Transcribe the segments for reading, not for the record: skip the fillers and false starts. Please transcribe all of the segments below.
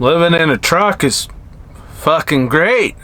Living in a truck is fucking great.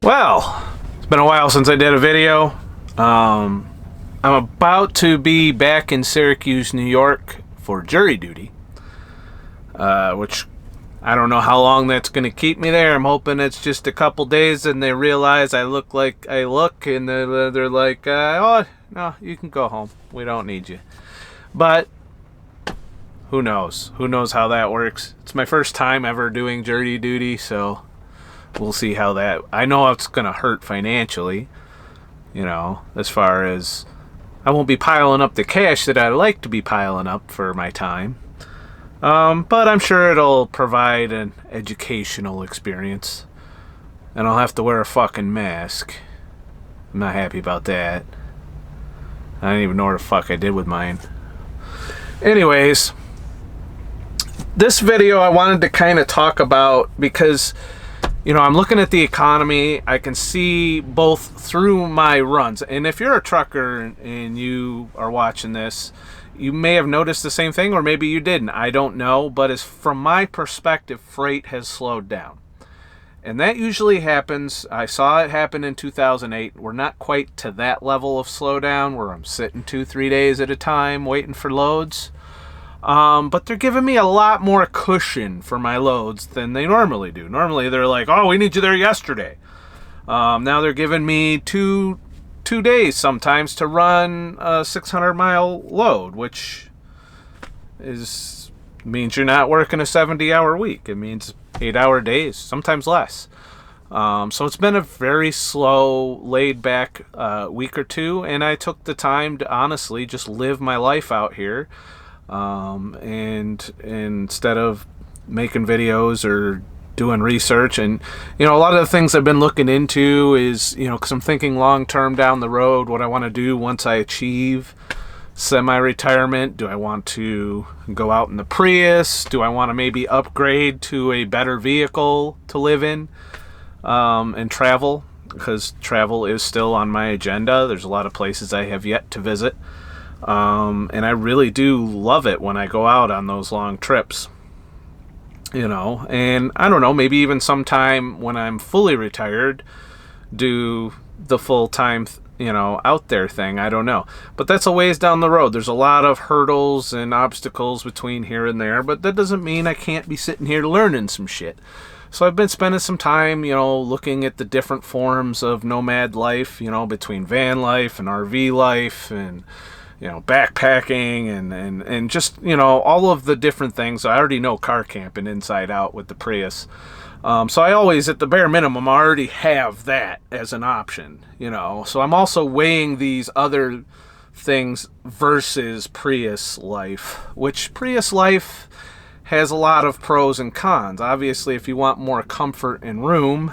Well, it's been a while since I did a video. I'm about to be back in Syracuse, New York for jury duty, which I don't know how long that's going to keep me there. I'm hoping it's just a couple days and they realize I look like I look, and they're like, oh, no, you can go home. We don't need you. But who knows? Who knows how that works? It's my first time ever doing jury duty, so we'll see how that... I know it's going to hurt financially, you know, as far as I won't be piling up the cash that I like to be piling up for my time. But I'm sure it'll provide an educational experience. And I'll have to wear a fucking mask. I'm not happy about that. I don't even know what the fuck I did with mine. Anyways, this video I wanted to kind of talk about because, you know, I'm looking at the economy. I can see both through my runs. And if you're a trucker and you are watching this, you may have noticed the same thing, or maybe you didn't. I don't know. But as from my perspective, freight has slowed down. And that usually happens. I saw it happen in 2008. We're not quite to that level of slowdown where I'm sitting 2-3 days at a time waiting for loads. But they're giving me a lot more cushion for my loads than they normally do. Normally they're like, oh, we need you there yesterday. Now they're giving me two days sometimes to run a 600-mile load, which means you're not working a 70-hour week. It means 8-hour days, sometimes less. So it's been a very slow, laid-back week or two, and I took the time to honestly just live my life out here. And instead of making videos or doing research, and you know, a lot of the things I've been looking into is, you know, because I'm thinking long term down the road, what I want to do once I achieve semi-retirement. Do I want to go out in the Prius? Do I want to maybe upgrade to a better vehicle to live in and travel? Because travel is still on my agenda. There's a lot of places I have yet to visit. And I really do love it when I go out on those long trips, you know, and I don't know, maybe even sometime when I'm fully retired, do the full-time, you know, out there thing. I don't know, but that's a ways down the road. There's a lot of hurdles and obstacles between here and there, but that doesn't mean I can't be sitting here learning some shit. So I've been spending some time, you know, looking at the different forms of nomad life, you know, between van life and RV life and, you know, backpacking and just, you know, all of the different things. I already know car camping inside out with the Prius. So I always, at the bare minimum, already have that as an option, you know. So I'm also weighing these other things versus Prius life, which Prius life has a lot of pros and cons. Obviously, if you want more comfort and room,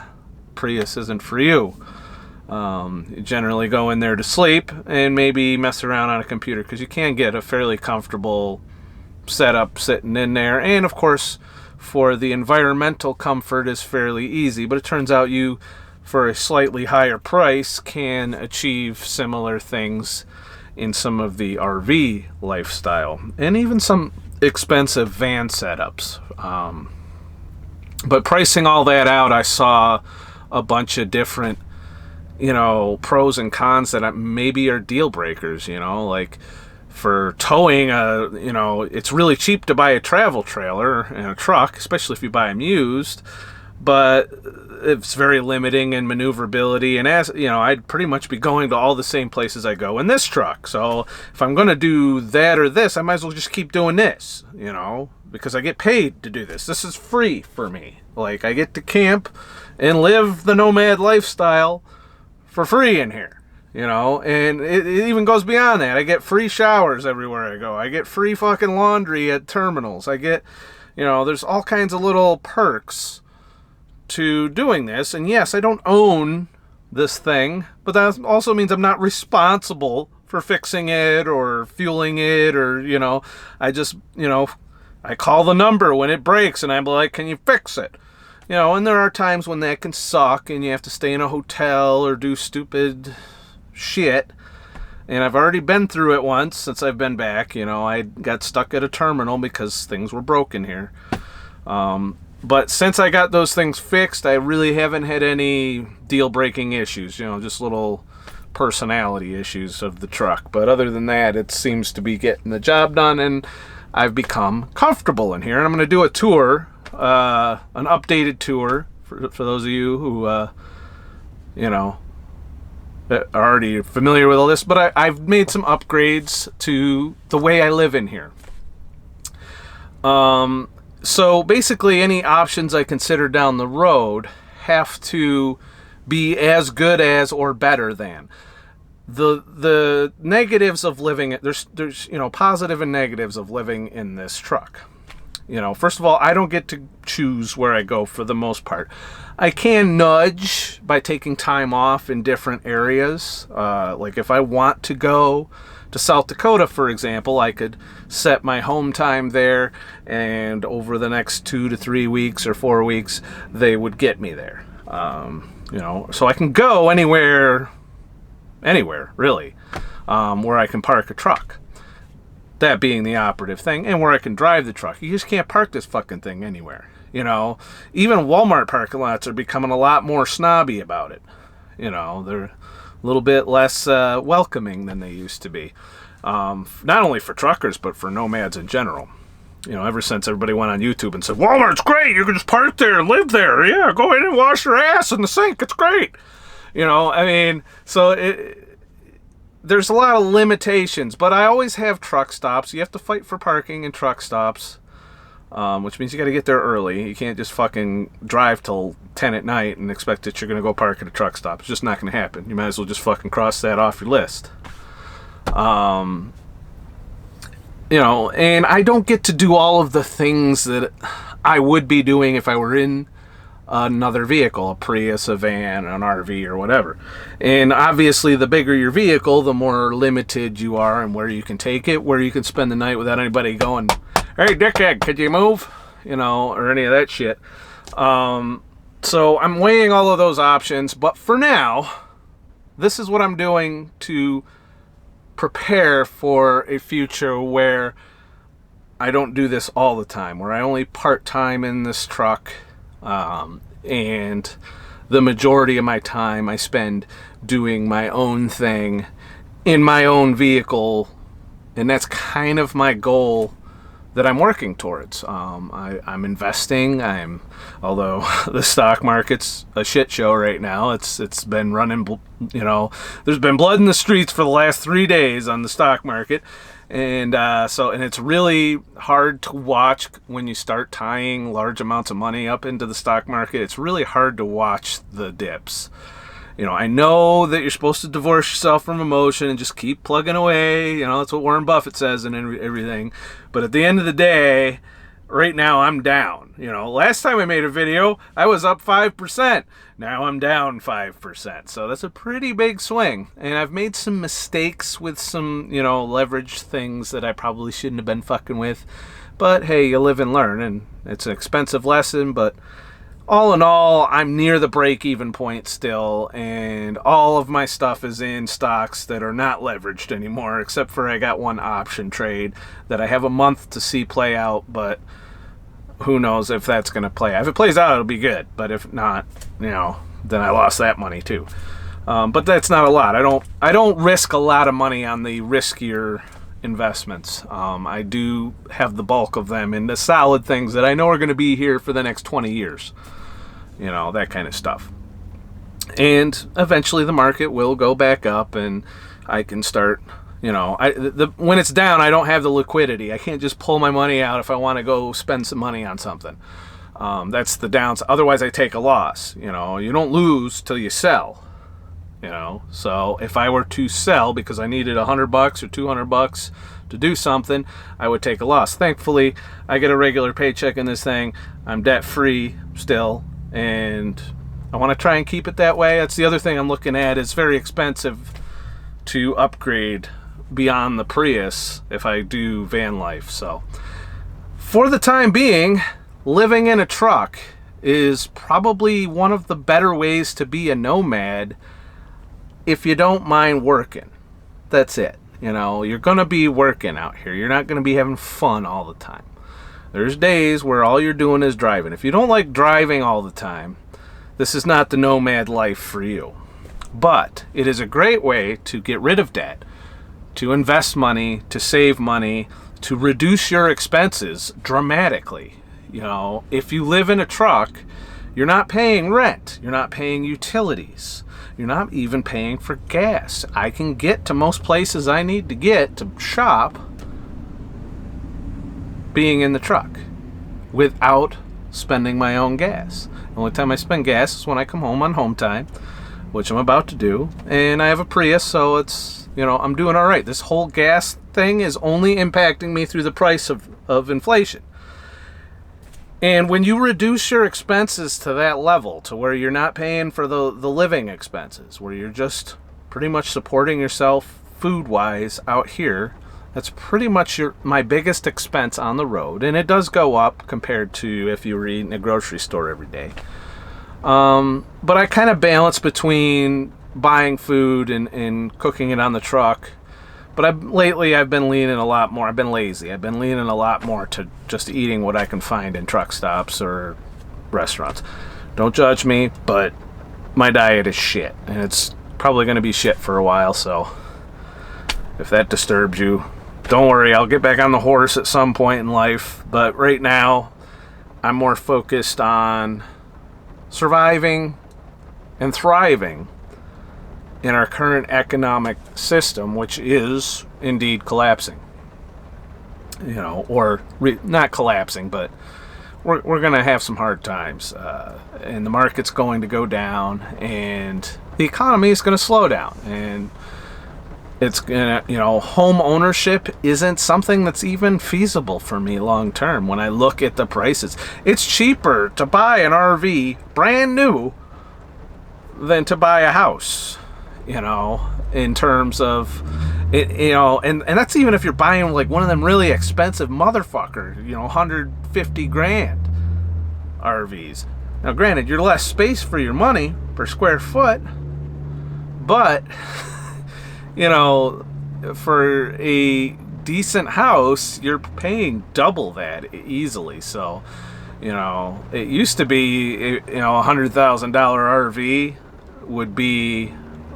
Prius isn't for you. You generally go in there to sleep and maybe mess around on a computer, because you can get a fairly comfortable setup sitting in there. And of course, for the environmental comfort is fairly easy, but it turns out you, for a slightly higher price, can achieve similar things in some of the RV lifestyle and even some expensive van setups. But pricing all that out, I saw a bunch of different, pros and cons that maybe are deal breakers. Like for towing, it's really cheap to buy a travel trailer and a truck, especially if you buy them used, but it's very limiting in maneuverability. And as I'd pretty much be going to all the same places I go in this truck. So if I'm going to do that or this, I might as well just keep doing this, because I get paid to do this. This is free for me. Like, I get to camp and live the nomad lifestyle for free in here, and it even goes beyond that. I get free showers everywhere I go. I get free fucking laundry at terminals. I get, there's all kinds of little perks to doing this. And yes, I don't own this thing, but that also means I'm not responsible for fixing it or fueling it, or I just I call the number when it breaks and I'm like, can you fix it? And there are times when that can suck and you have to stay in a hotel or do stupid shit. And I've already been through it once since I've been back. I got stuck at a terminal because things were broken here. But since I got those things fixed, I really haven't had any deal-breaking issues, just little personality issues of the truck. But other than that, it seems to be getting the job done, and I've become comfortable in here. And I'm going to do a tour, an updated tour, for those of you who, are already familiar with all this. But I've made some upgrades to the way I live in here. So basically, any options I consider down the road have to be as good as or better than. The negatives of living, there's positive and negatives of living in this truck. First of all, I don't get to choose where I go for the most part. I can nudge by taking time off in different areas. Like if I want to go to South Dakota, for example, I could set my home time there, and over the next 2 to 3 weeks or 4 weeks, they would get me there. So I can go anywhere really, where I can park a truck. That being the operative thing, and where I can drive the truck. You just can't park this fucking thing anywhere. Even Walmart parking lots are becoming a lot more snobby about it. They're a little bit less welcoming than they used to be. Not only for truckers, but for nomads in general. Ever since everybody went on YouTube and said, Walmart's great, you can just park there and live there. Yeah, go in and wash your ass in the sink, it's great. There's a lot of limitations, but I always have truck stops. You have to fight for parking in truck stops, which means you got to get there early. You can't just fucking drive till 10 at night and expect that you're going to go park at a truck stop. It's just not going to happen. You might as well just fucking cross that off your list. And I don't get to do all of the things that I would be doing if I were in another vehicle, a Prius, a van, an RV, or whatever. And obviously, the bigger your vehicle, the more limited you are and where you can take it, where you can spend the night without anybody going, hey, dickhead, could you move? Or any of that shit. So I'm weighing all of those options, but for now, this is what I'm doing to prepare for a future where I don't do this all the time, where I only part-time in this truck, and the majority of my time I spend doing my own thing in my own vehicle, and that's kind of my goal that I'm working towards. I'm investing. Although the stock market's a shit show right now. It's been running. There's been blood in the streets for the last 3 days on the stock market, and it's really hard to watch when you start tying large amounts of money up into the stock market. It's really hard to watch the dips. I know that you're supposed to divorce yourself from emotion and just keep plugging away. That's what Warren Buffett says and everything. But at the end of the day, right now I'm down. You know, last time I made a video, I was up 5%. Now I'm down 5%. So that's a pretty big swing. And I've made some mistakes with some, you know, leverage things that I probably shouldn't have been fucking with. But hey, you live and learn, and it's an expensive lesson, but all in all, I'm near the break-even point still, and all of my stuff is in stocks that are not leveraged anymore, except for I got one option trade that I have a month to see play out, but who knows if that's going to play out. If it plays out, it'll be good, but if not, you know, then I lost that money too. But that's not a lot. I don't risk a lot of money on the riskier investments. I do have the bulk of them in the solid things that I know are going to be here for the next 20 years. You know, that kind of stuff. And eventually the market will go back up and I can start, you know, when it's down, I don't have the liquidity. I can't just pull my money out if I want to go spend some money on something. That's the downside. Otherwise I take a loss. You know, you don't lose till you sell. You know, so if I were to sell because I needed $100 or $200 to do something, I would take a loss. Thankfully, I get a regular paycheck in this thing. I'm debt free still, and I want to try and keep it that way. That's the other thing I'm looking at. It's very expensive to upgrade beyond the Prius if I do van life. So for the time being, living in a truck is probably one of the better ways to be a nomad if you don't mind working. That's it. You know, you're going to be working out here. You're not going to be having fun all the time. There's days where all you're doing is driving. If you don't like driving all the time, this is not the nomad life for you. But it is a great way to get rid of debt, to invest money, to save money, to reduce your expenses dramatically. You know, if you live in a truck, you're not paying rent. You're not paying utilities. You're not even paying for gas. I can get to most places I need to get to shop being in the truck without spending my own gas. The only time I spend gas is when I come home on home time, which I'm about to do, and I have a Prius, so it's, you know, I'm doing all right. This whole gas thing is only impacting me through the price of inflation. And when you reduce your expenses to that level, to where you're not paying for the living expenses, where you're just pretty much supporting yourself food-wise out here, that's pretty much my biggest expense on the road. And it does go up compared to if you were eating a grocery store every day. But I kind of balance between buying food and cooking it on the truck. But lately I've been leaning a lot more. I've been lazy. I've been leaning a lot more to just eating what I can find in truck stops or restaurants. Don't judge me, but my diet is shit. And it's probably going to be shit for a while, so if that disturbs you, don't worry. I'll get back on the horse at some point in life. But right now, I'm more focused on surviving and thriving in our current economic system, which is indeed collapsing. You know, or not collapsing, but we're going to have some hard times, and the market's going to go down, and the economy is going to slow down, and it's going to, you know, home ownership isn't something that's even feasible for me long term. When I look at the prices, it's cheaper to buy an RV brand new than to buy a house. You know, in terms of it, you know, and that's even if you're buying like one of them really expensive motherfucker, you know, 150 grand RVs. Now, granted, you're less space for your money per square foot, but you know, for a decent house, you're paying double that easily. So, you know, it used to be, you know, $100,000 RV would be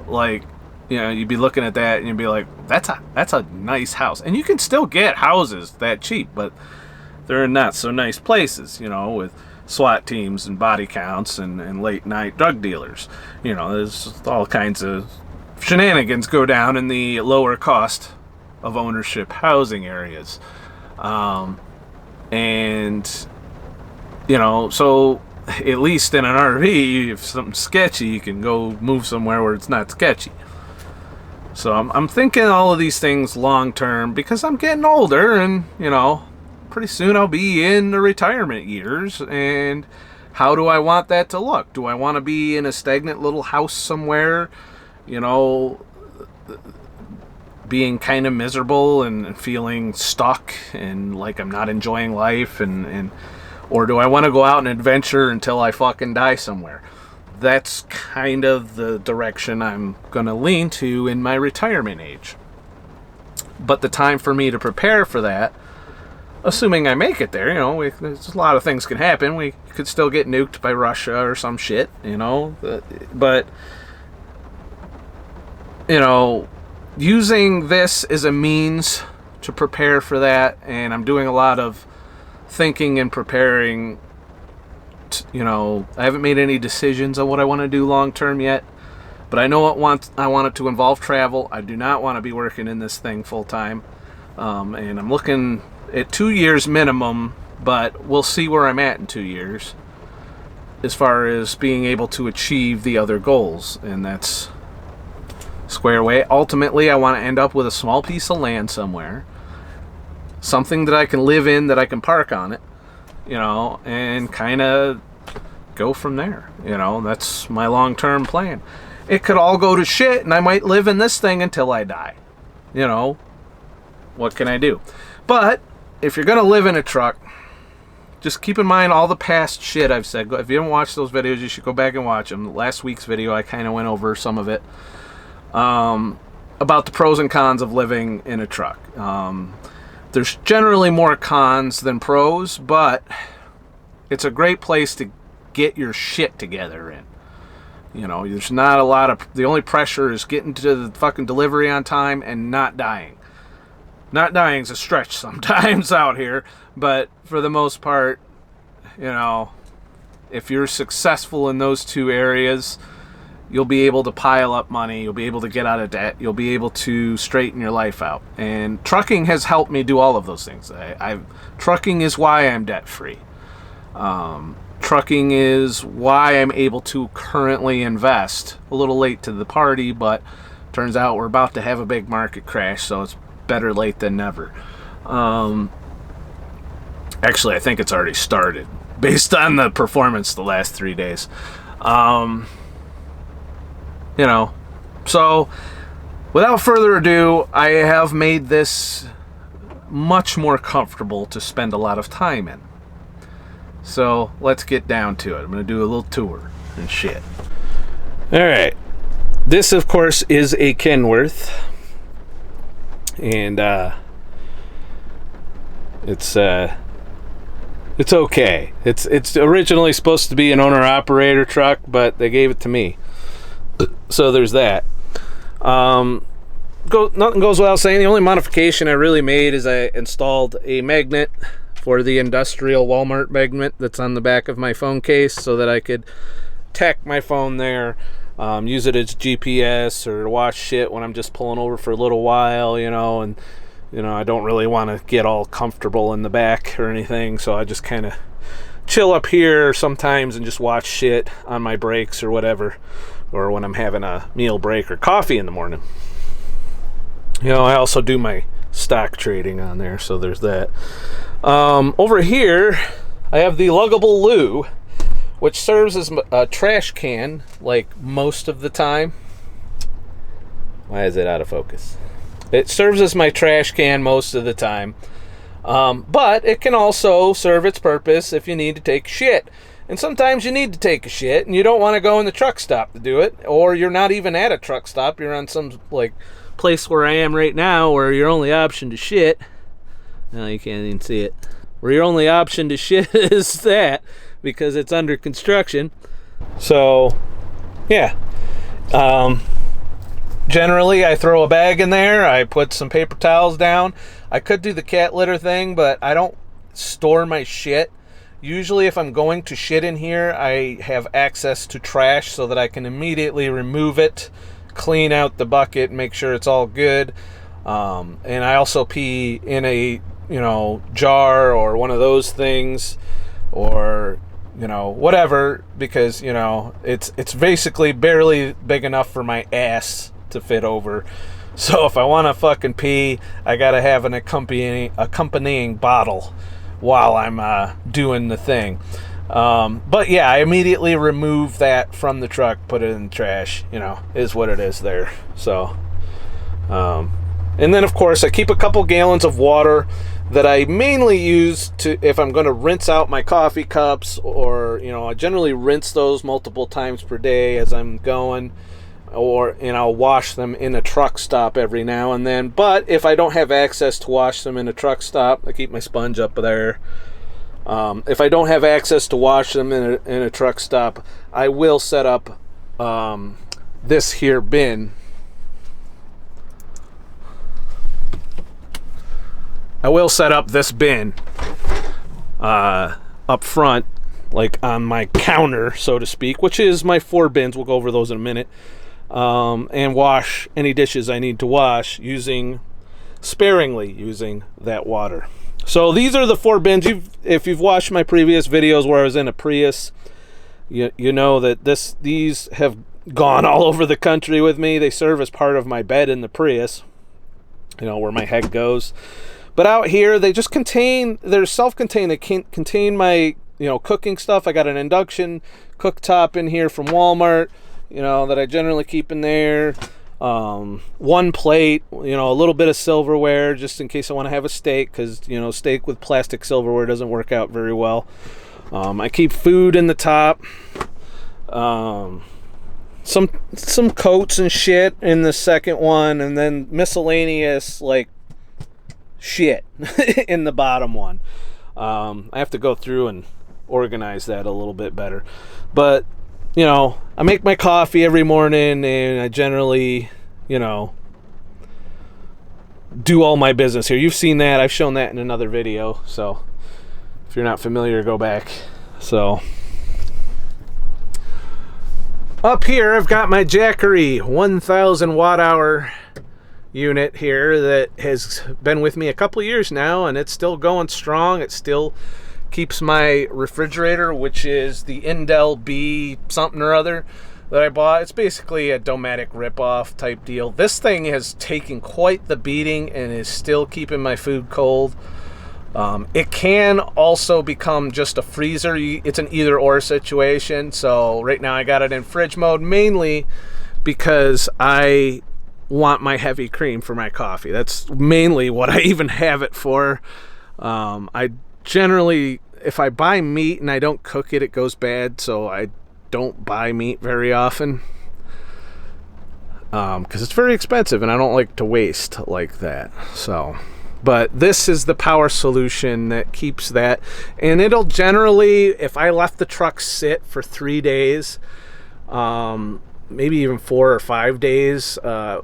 like, you know, you'd be looking at that and you'd be like, that's a nice house. And you can still get houses that cheap, but they're in not so nice places, you know, with SWAT teams and body counts and late night drug dealers. You know, there's all kinds of shenanigans go down in the lower cost of ownership housing areas. And, you know, so at least in an RV, if something's sketchy, you can go move somewhere where it's not sketchy. So I'm thinking all of these things long term because I'm getting older, and, you know, pretty soon I'll be in the retirement years, and how do I want that to look? Do I want to be in a stagnant little house somewhere, you know, being kind of miserable and feeling stuck and like I'm not enjoying life, or do I want to go out and adventure until I fucking die somewhere? That's kind of the direction I'm going to lean to in my retirement age. But the time for me to prepare for that, assuming I make it there, you know, there's a lot of things can happen. We could still get nuked by Russia or some shit, you know. But, you know, using this as a means to prepare for that, and I'm doing a lot of thinking and preparing. You know, I haven't made any decisions on what I want to do long term yet, but I know I want it to involve travel. I do not want to be working in this thing full time, and I'm looking at 2 years minimum, but we'll see where I'm at in 2 years as far as being able to achieve the other goals, and that's square away. Ultimately, I want to end up with a small piece of land somewhere, something that I can live in, that I can park on it, you know, and kind of go from there. You know, that's my long-term plan. It could all go to shit, and I might live in this thing until I die. You know, what can I do? But if you're going to live in a truck, just keep in mind all the past shit I've said. If you haven't watched those videos, you should go back and watch them. Last week's video, I kind of went over some of it. About the pros and cons of living in a truck. There's generally more cons than pros, but it's a great place to get your shit together in. You know, there's not a lot of... The only pressure is getting to the fucking delivery on time and not dying. Not dying is a stretch sometimes out here, but for the most part, you know, if you're successful in those two areas, you'll be able to pile up money, you'll be able to get out of debt, you'll be able to straighten your life out. And trucking has helped me do all of those things. Trucking is why I'm debt-free. Trucking is why I'm able to currently invest. A little late to the party, but turns out we're about to have a big market crash, so it's better late than never. Actually, I think it's already started based on the performance the last 3 days. You know, so without further ado, I have made this much more comfortable to spend a lot of time in. So let's get down to it. I'm going to do a little tour and shit. All right. This, of course, is a Kenworth. And it's okay. It's originally supposed to be an owner-operator truck, but they gave it to me. So there's that. Nothing goes without saying. The only modification I really made is I installed a magnet for the industrial Walmart magnet that's on the back of my phone case so that I could tack my phone there, use it as GPS or watch shit when I'm just pulling over for a little while, you know, and, you know, I don't really want to get all comfortable in the back or anything, so I just kind of chill up here sometimes and just watch shit on my breaks or whatever, or when I'm having a meal break or coffee in the morning. You know, I also do my stock trading on there, so there's that. Over here, I have the luggable loo, which serves as a trash can, like most of the time. Why is it out of focus? It serves as my trash can most of the time. But it can also serve its purpose if you need to take shit. And sometimes you need to take a shit, and you don't want to go in the truck stop to do it, or you're not even at a truck stop. You're on some, like, place where I am right now where your only option to shit... No, you can't even see it. Where your only option to shit is that, because it's under construction. So, yeah. Generally, I throw a bag in there. I put some paper towels down. I could do the cat litter thing, but I don't store my shit. Usually, if I'm going to shit in here, I have access to trash so that I can immediately remove it, clean out the bucket, make sure it's all good. And I also pee in a, you know, jar or one of those things, or, you know, whatever, because, you know, it's basically barely big enough for my ass to fit over. So if I want to fucking pee, I gotta have an accompanying bottle, while I'm doing the thing. But yeah, I immediately remove that from the truck, put it in the trash, you know, is what it is there. So, and then of course I keep a couple gallons of water that I mainly use to, if I'm going to rinse out my coffee cups, or, you know, I generally rinse those multiple times per day as I'm going, or, and I'll wash them in a truck stop every now and then. But if I don't have access to wash them in a truck stop, I keep my sponge up there. If I don't have access to wash them in a truck stop, I will set up this here bin. I will set up this bin up front, like on my counter, so to speak, which is my 4 bins. We'll go over those in a minute. And wash any dishes I need to wash sparingly using that water. So these are the 4 bins. If you've watched my previous videos where I was in a Prius, you know that these have gone all over the country with me. They serve as part of my bed in the Prius, you know, where my head goes. But out here, they just they're self-contained. They contain my, you know, cooking stuff. I got an induction cooktop in here from Walmart, you know, that I generally keep in there. 1 plate, you know, a little bit of silverware just in case I want to have a steak, because, you know, steak with plastic silverware doesn't work out very well. I keep food in the top. Some coats and shit in the second one, and then miscellaneous, like, shit in the bottom one. I have to go through and organize that a little bit better. But, you know, I make my coffee every morning, and I generally, you know, do all my business here. You've seen that. I've shown that in another video. So if you're not familiar, go back. So up here, I've got my Jackery 1000 watt hour unit here that has been with me a couple years now, and it's still going strong. It still keeps my refrigerator, which is the Indel B something or other that I bought. It's basically a Domatic ripoff type deal. This thing has taken quite the beating and is still keeping my food cold. It can also become just a freezer. It's an either or situation. So right now I got it in fridge mode, mainly because I want my heavy cream for my coffee. That's mainly what I even have it for. I generally, if I buy meat and I don't cook it, it goes bad, so I don't buy meat very often, because it's very expensive and I don't like to waste like that. So, but this is the power solution that keeps that, and it'll generally, if I left the truck sit for 3 days, maybe even 4 or 5 days,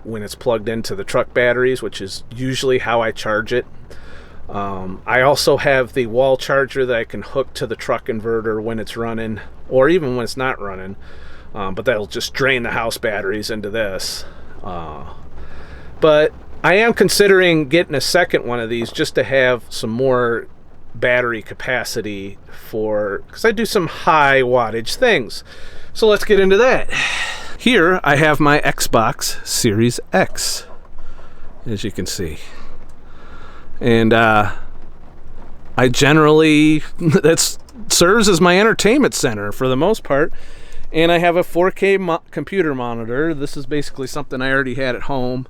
when it's plugged into the truck batteries, which is usually how I charge it. I also have the wall charger that I can hook to the truck inverter when it's running, or even when it's not running, but that'll just drain the house batteries into this. But I am considering getting a second one of these just to have some more battery capacity because I do some high wattage things. So let's get into that. Here I have my Xbox Series X, as you can see. And I generally, that serves as my entertainment center for the most part. And I have a 4K computer monitor. This is basically something I already had at home.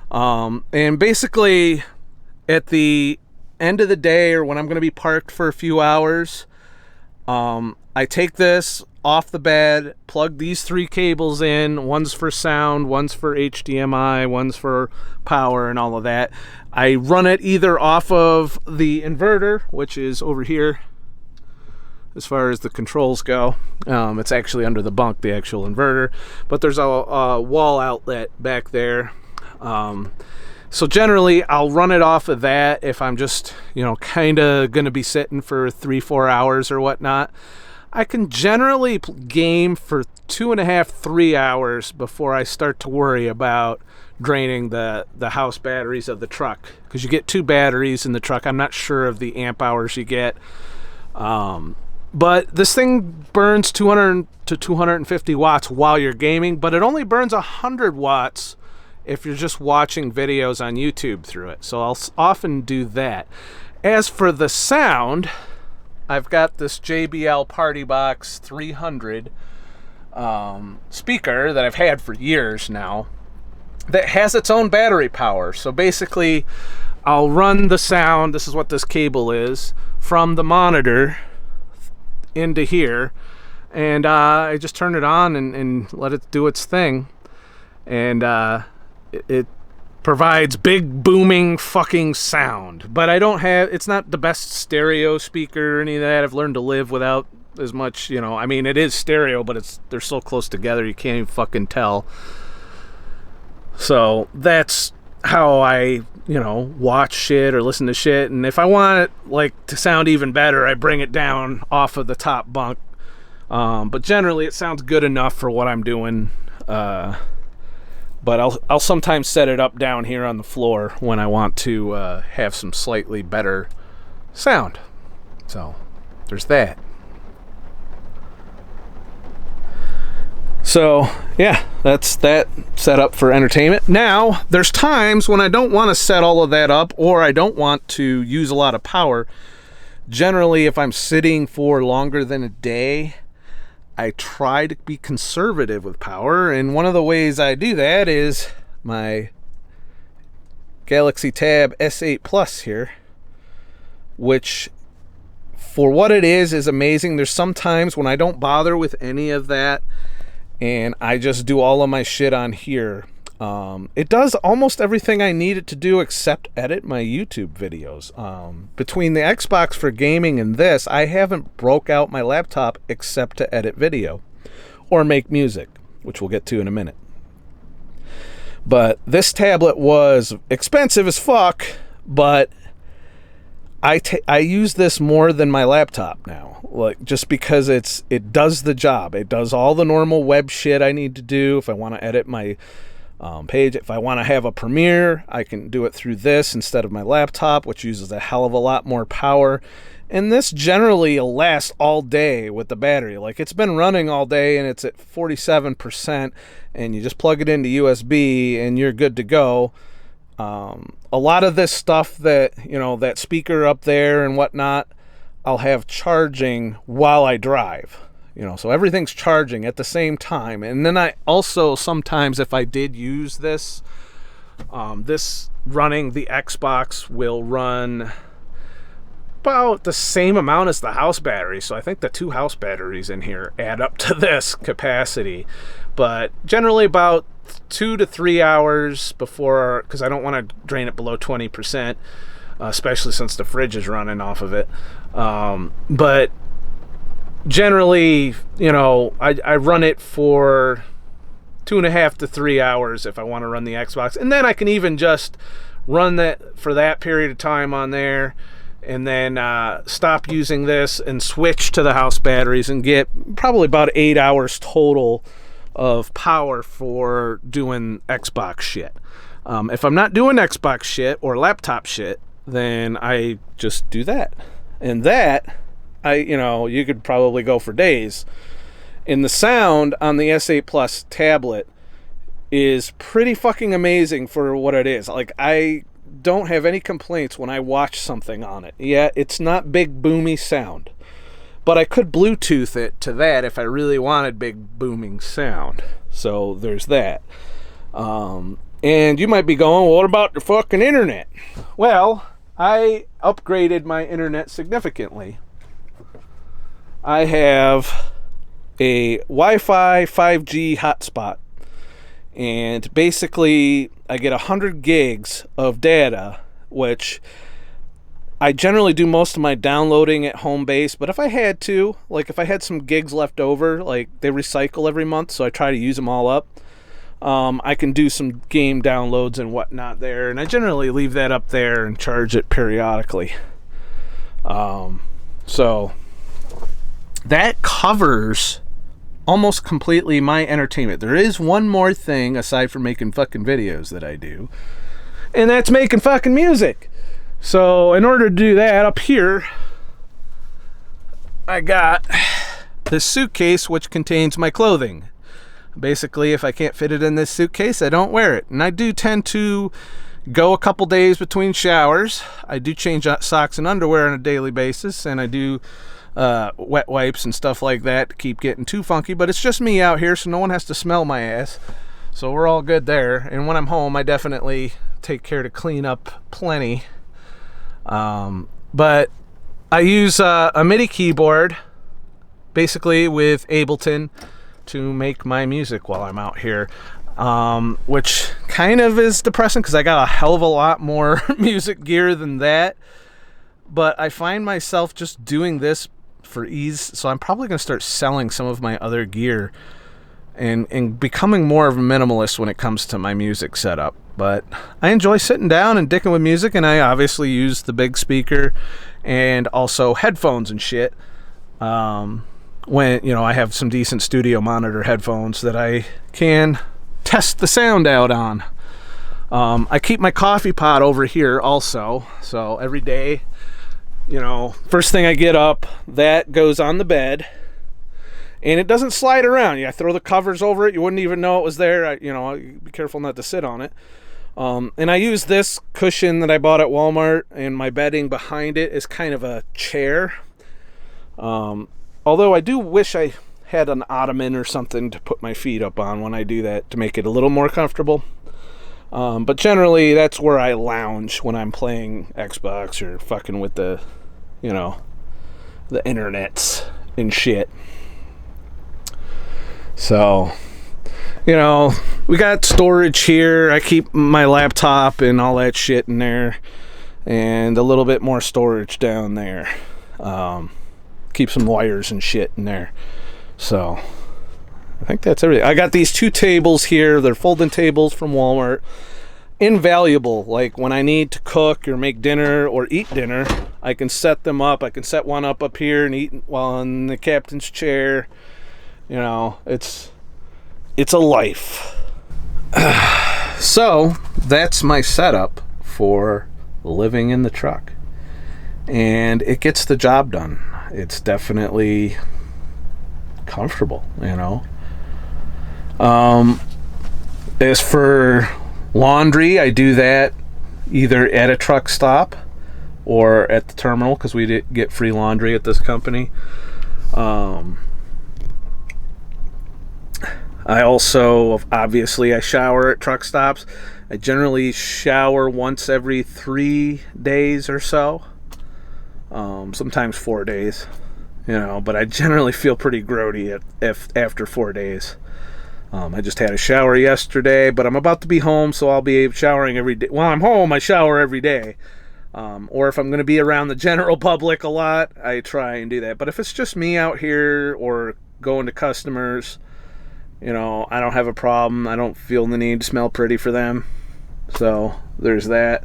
And basically, at the end of the day, or when I'm going to be parked for a few hours, I take this off the bed, plug these 3 cables in. One's for sound, one's for HDMI, one's for power and all of that. I run it either off of the inverter, which is over here as far as the controls go. It's actually under the bunk, the actual inverter, but there's a wall outlet back there. So generally I'll run it off of that if I'm just, you know, kind of going to be sitting for 3-4 hours or whatnot. I can generally game for 2.5-3 hours before I start to worry about draining the house batteries of the truck, because you get 2 batteries in the truck. I'm not sure of the amp hours you get, but this thing burns 200 to 250 watts while you're gaming, but it only burns 100 watts if you're just watching videos on YouTube through it. So I'll often do that. As for the sound, I've got this JBL Party Box 300 speaker that I've had for years now that has its own battery power. So basically, I'll run the sound, this is what this cable is, from the monitor into here, and I just turn it on and let it do its thing, and it provides big booming fucking sound. But I don't have, it's not the best stereo speaker or any of that. I've learned to live without as much, you know, I mean, it is stereo, but they're so close together you can't even fucking tell. So that's how I, you know, watch shit or listen to shit. And if I want it like to sound even better, I bring it down off of the top bunk. But generally it sounds good enough for what I'm doing. But I'll sometimes set it up down here on the floor when I want to have some slightly better sound. So there's that. So yeah, that's that set up for entertainment. Now there's times when I don't want to set all of that up, or I don't want to use a lot of power. Generally, if I'm sitting for longer than a day, I try to be conservative with power, and one of the ways I do that is my Galaxy Tab S8 Plus here, which for what it is amazing. There's some times when I don't bother with any of that and I just do all of my shit on here. It does almost everything I need it to do except edit my YouTube videos. Between the Xbox for gaming and this, I haven't broke out my laptop except to edit video or make music, which we'll get to in a minute. But this tablet was expensive as fuck, but I use this more than my laptop now, like, just because it does the job. It does all the normal web shit I need to do. If I want to edit my page, if I want to have a Premiere, I can do it through this instead of my laptop, which uses a hell of a lot more power. And this generally will last all day with the battery. Like, it's been running all day and it's at 47%, and you just plug it into USB and you're good to go. A lot of this stuff that, you know, that speaker up there and whatnot, I'll have charging while I drive, you know, so everything's charging at the same time. And then I also sometimes, if I did use this, this running the Xbox will run about the same amount as the house battery. So I think the 2 house batteries in here add up to this capacity, but generally about 2 to 3 hours before, because I don't want to drain it below 20%, especially since the fridge is running off of it. But generally, you know, I run it for 2.5 to 3 hours if I want to run the Xbox, and then I can even just run that for that period of time on there, and then stop using this and switch to the house batteries and get probably about 8 hours total of power for doing Xbox shit. If I'm not doing Xbox shit or laptop shit, then I just do that. And that, you know, you could probably go for days. And the sound on the S8 Plus tablet is pretty fucking amazing for what it is. Like, I don't have any complaints when I watch something on it. Yeah, it's not big boomy sound, but I could Bluetooth it to that if I really wanted big booming sound. So there's that. And you might be going, well, what about the fucking internet? Well, I upgraded my internet significantly. I have a Wi-Fi 5G hotspot, and basically I get 100 gigs of data, which I generally do most of my downloading at home base, but if I had to, like if I had some gigs left over, like they recycle every month, so I try to use them all up, I can do some game downloads and whatnot there, and I generally leave that up there and charge it periodically. So that covers almost completely my entertainment. There is one more thing aside from making fucking videos that I do, and that's making fucking music. So in order to do that, up here I got this suitcase which contains my clothing. Basically, if I can't fit it in this suitcase, I don't wear it. And I do tend to go a couple days between showers. I do change socks and underwear on a daily basis, and I do wet wipes and stuff like that to keep getting too funky, but it's just me out here, so no one has to smell my ass, so we're all good there. And when I'm home, I definitely take care to clean up plenty. But I use a MIDI keyboard basically with Ableton to make my music while I'm out here, which kind of is depressing because I got a hell of a lot more music gear than that, but I find myself just doing this for ease, so I'm probably going to start selling some of my other gear and becoming more of a minimalist when it comes to my music setup. But I enjoy sitting down and dicking with music, and I obviously use the big speaker and also headphones and shit. When, you know, I have some decent studio monitor headphones that I can test the sound out on. I keep my coffee pot over here also, so every day, you know, first thing I get up, that goes on the bed, and it doesn't slide around. I throw the covers over it, you wouldn't even know it was there. You know, be careful not to sit on it. And I use this cushion that I bought at Walmart, and my bedding behind it is kind of a chair. Although I do wish I had an ottoman or something to put my feet up on when I do that to make it a little more comfortable. But generally, that's where I lounge when I'm playing Xbox or fucking with the, you know, the internets and shit. So, you know, we got storage here. I keep my laptop and all that shit in there, and a little bit more storage down there. Keep some wires and shit in there. So I think that's everything. I got these two tables here. They're folding tables from Walmart. Invaluable. Like when I need to cook or make dinner or eat dinner, I can set them up. I can set one up here and eat while in the captain's chair. You know, it's a life. So that's my setup for living in the truck, and it gets the job done. It's definitely comfortable, you know. As for laundry, I do that either at a truck stop or at the terminal, because we get free laundry at this company. I also, obviously, I shower at truck stops. I generally shower once every 3 days or so. Sometimes 4 days, you know, but I generally feel pretty grody after 4 days. I just had a shower yesterday, but I'm about to be home, so I'll be showering every day. While I'm home, I shower every day. Or if I'm going to be around the general public a lot, I try and do that. But if it's just me out here or going to customers, you know, I don't have a problem. I don't feel the need to smell pretty for them. So there's that.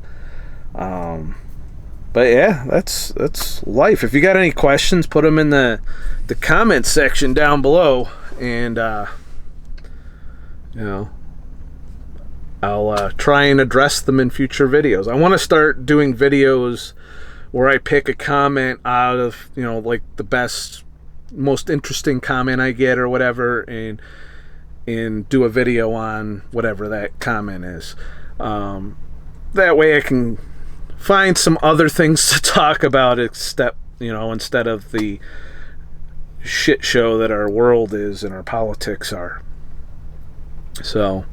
But yeah, that's life. If you got any questions, put them in the comment section down below, and you know, I'll try and address them in future videos. I want to start doing videos where I pick a comment out of, you know, like the best, most interesting comment I get or whatever, and do a video on whatever that comment is. That way I can find some other things to talk about, instead of the shit show that our world is and our politics are. So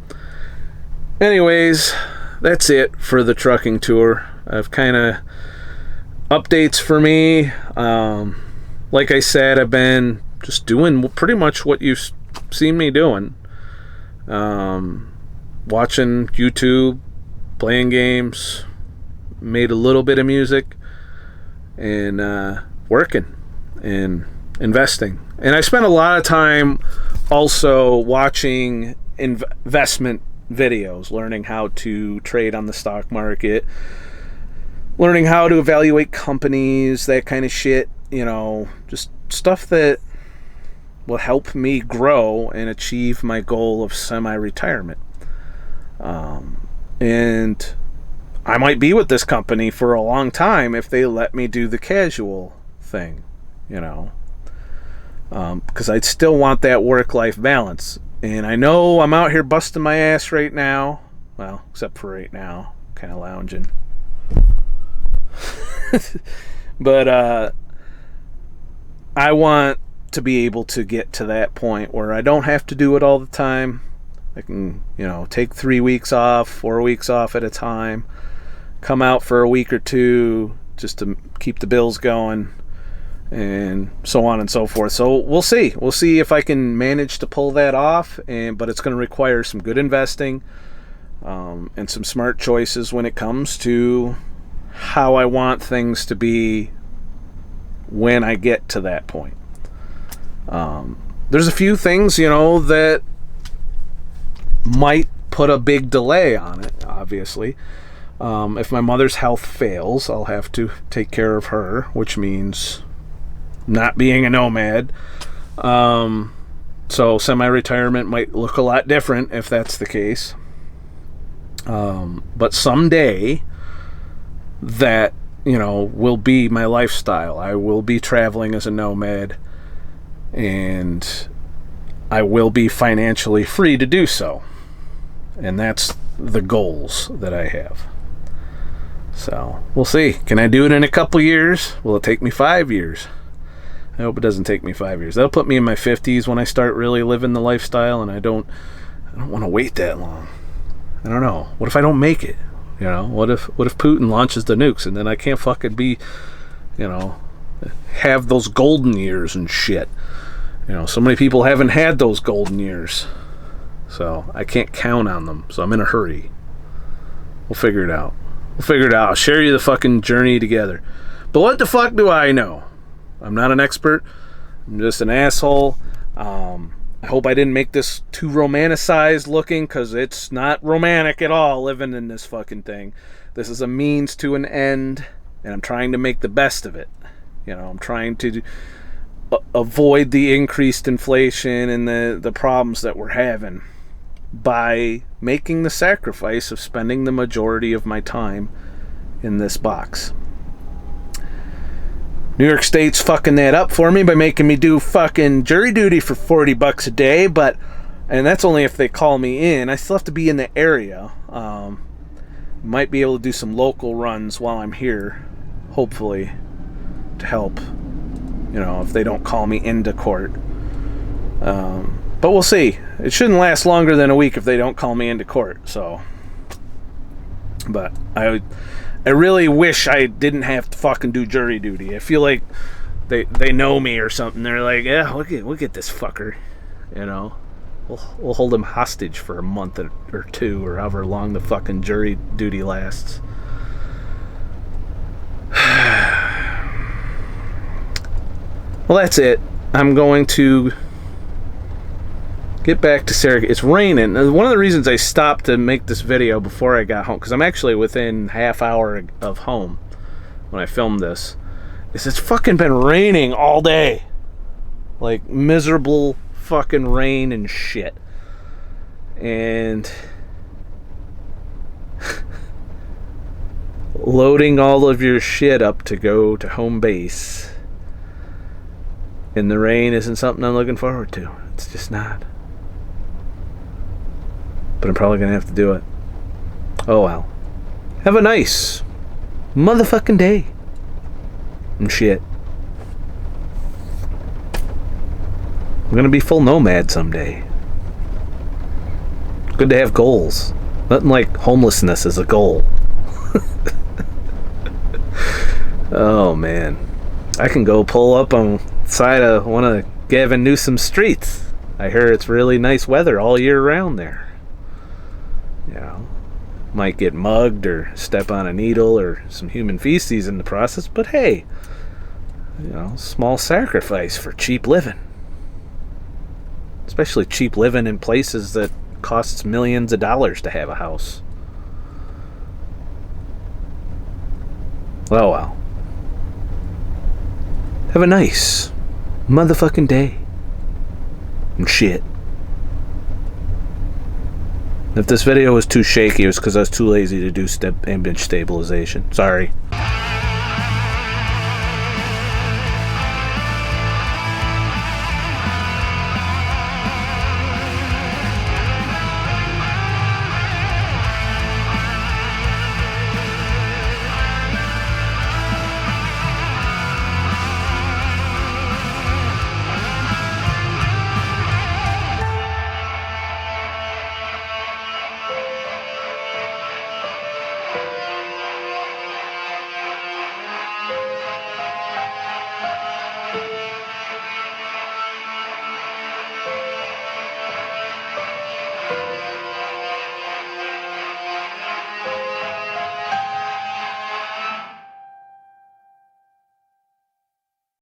anyways, that's it for the trucking tour. I've kind of updates for me. Like I said, I've been just doing pretty much what you've seen me doing. Watching YouTube, playing games, made a little bit of music, and working and investing. And I spent a lot of time also watching investment videos, learning how to trade on the stock market, learning how to evaluate companies, that kind of shit, you know, just stuff that will help me grow and achieve my goal of semi-retirement. And I might be with this company for a long time if they let me do the casual thing, you know, because I'd still want that work-life balance. And I know I'm out here busting my ass right now, well, except for right now, kind of lounging. But I want to be able to get to that point where I don't have to do it all the time. I can, take 3 weeks off, 4 weeks off at a time, come out for a week or two just to keep the bills going, and so on and so forth. So we'll see. We'll see if I can manage to pull that off, but it's going to require some good investing and some smart choices when it comes to how I want things to be when I get to that point. There's a few things, that might put a big delay on it, obviously. If my mother's health fails, I'll have to take care of her, which means not being a nomad. So semi-retirement might look a lot different if that's the case. But someday that, will be my lifestyle. I will be traveling as a nomad, and I will be financially free to do so. And that's the goals that I have. So we'll see. Can I do it in a couple years? Will it take me 5 years? I hope it doesn't take me 5 years. That'll put me in my 50s when I start really living the lifestyle, and I don't want to wait that long. I don't know. What if I don't make it? What if Putin launches the nukes and then I can't fucking be, have those golden years and shit. So many people haven't had those golden years. So I can't count on them. So I'm in a hurry. We'll figure it out. I'll share you the fucking journey together. But what the fuck do I know? I'm not an expert. I'm just an asshole. I hope I didn't make this too romanticized looking, because it's not romantic at all living in this fucking thing. This is a means to an end, and I'm trying to make the best of it. I'm trying to avoid the increased inflation and the problems that we're having by making the sacrifice of spending the majority of my time in this box. New York State's fucking that up for me by making me do fucking jury duty for $40 a day, and that's only if they call me in. I still have to be in the area. Might be able to do some local runs while I'm here, hopefully, to help, if they don't call me into court. But we'll see. It shouldn't last longer than a week if they don't call me into court, so. But I really wish I didn't have to fucking do jury duty. I feel like they know me or something. They're like, yeah, we'll get this fucker. We'll hold him hostage for a month or two, or however long the fucking jury duty lasts. Well, that's it. I'm going to get back to Syracuse. It's raining. One of the reasons I stopped to make this video before I got home, because I'm actually within half hour of home when I filmed this, is it's fucking been raining all day. Like miserable fucking rain and shit. And loading all of your shit up to go to home base in the rain isn't something I'm looking forward to. It's just not. But I'm probably going to have to do it. Oh well. Have a nice motherfucking day. And shit. I'm going to be full nomad someday. It's good to have goals. Nothing like homelessness as a goal. Oh man. I can go pull up on the side of one of Gavin Newsom's streets. I hear it's really nice weather all year round there. Might get mugged or step on a needle or some human feces in the process, but hey, small sacrifice for cheap living. Especially cheap living in places that costs millions of dollars to have a house. Oh well. Have a nice motherfucking day. And shit. If this video was too shaky, it was because I was too lazy to do image stabilization. Sorry.